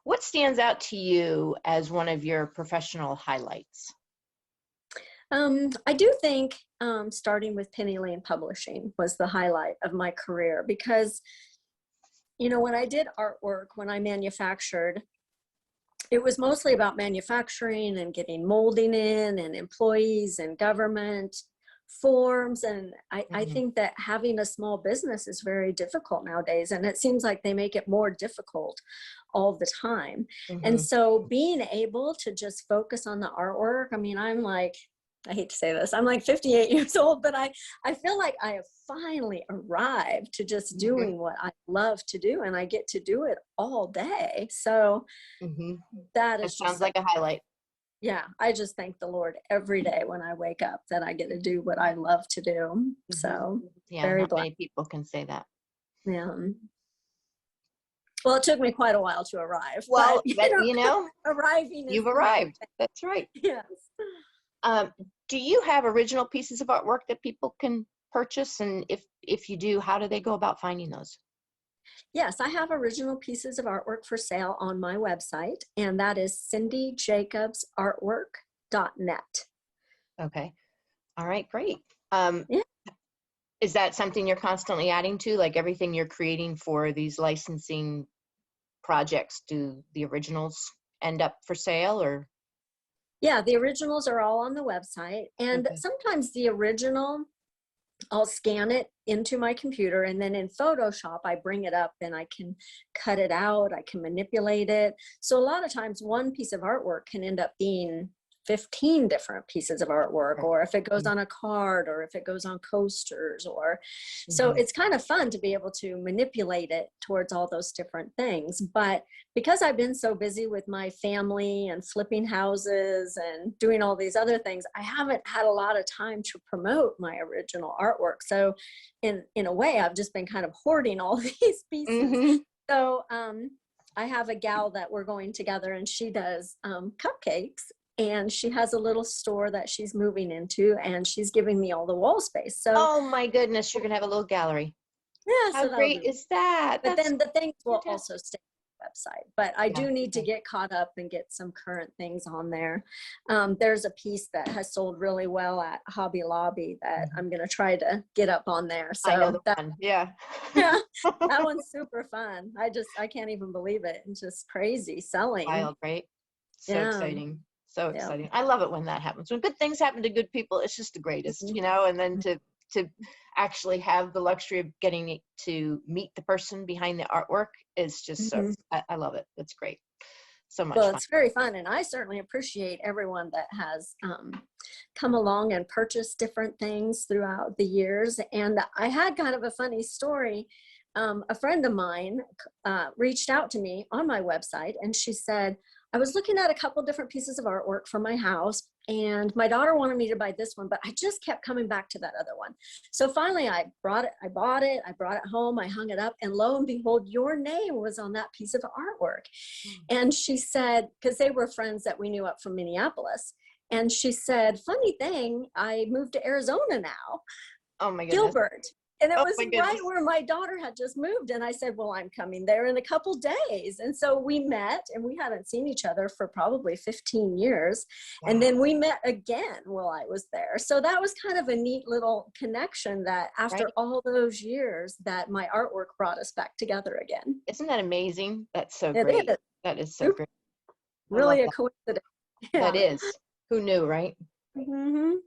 What stands out to you as one of your professional highlights? I do think starting with Penny Lane Publishing was the highlight of my career because, when I did artwork, when I manufactured, it was mostly about manufacturing and getting molding in and employees and government forms. And I Mhm, think that having a small business is very difficult nowadays. And it seems like they make it more difficult all the time. And mhm. so being able to just focus on the artwork, I mean, I hate to say this, I'm like 58 years old, but I feel like I have finally arrived to just Mhm, doing what I love to do, and I get to do it all day. So mhm. that That is sounds just like a highlight. yeah, I just thank the Lord every day when I wake up that I get to do what I love to do. Mhm. So Yeah, very not blessed. many people can say that. Yeah. Well, it took me quite a while to arrive, but Well, but, arriving is you've the main arrived. That's right. thing. Yes. Um, do you have original pieces of artwork that people can purchase? And if you do, how do they go about finding those? Yes, I have original pieces of artwork for sale on my website, and that is cindyjacobsartwork.net. Okay. All right, great. Um, Yeah. is that something you're constantly adding to, like everything you're creating for these licensing projects? Do the originals end up for sale or? Yeah, the originals are all on the website, and Okay. sometimes the original I'll scan it into my computer, and then in Photoshop, I bring it up and I can cut it out, I can manipulate it. So a lot of times one piece of artwork can end up being 15 different pieces of artwork, Sure. or if it goes on a card, or if it goes on coasters, or so Mm-hmm. it's kind of fun to be able to manipulate it towards all those different things. But because I've been so busy with my family and flipping houses and doing all these other things, I haven't had a lot of time to promote my original artwork. So in a way, I've just been kind of hoarding all these pieces. Mm-hmm. So I have a gal that we're going together, and she does cupcakes, and she has a little store that she's moving into, and she's giving me all the wall space. So Oh my goodness, you're gonna have a little gallery. yeah, How so that'll great be, is that? but That's then the things will also fantastic. stay on the website. But I Yeah. do need to Okay. get caught up and get some current things on there. There's a piece that has sold really well at Hobby Lobby that Mhm. I'm going to try to get up on there. I know the So that, one. Yeah. yeah, that one's super fun. I can't even believe it. It's just crazy selling. Wild, right? So Yeah. exciting. So Yeah. exciting. I love it when that happens. When good things happen to good people, it's just the greatest, Mhm. and then to actually have the luxury of getting to meet the person behind the artwork is just so Mhm. I love it. It's great. So much Well, fun. it's very fun, and I certainly appreciate everyone that has come along and purchased different things throughout the years. And I had kind of a funny story. A friend of mine reached out to me on my website, and she said, I was looking at a couple different pieces of artwork for my house, and my daughter wanted me to buy this one, but I just kept coming back to that other one. So finally, I bought it, I brought it home, I hung it up, and lo and behold, your name was on that piece of artwork. And she said, because they were friends that we knew up from Minneapolis. And she said, funny thing, I moved to Arizona now, Oh my goodness. Gilbert. And it Oh was my right goodness. where my daughter had just moved. And I said, well, I'm coming there in a couple days. And so we met, and we hadn't seen each other for probably 15 years. And Wow. then we met again while I was there. So that was kind of a neat little connection that after Right? all those years that my artwork brought us back together again. Isn't that amazing? That's so It great. is That is so super, great. I love really a that. coincidence. That Yeah. is. Who knew, right? Mhm.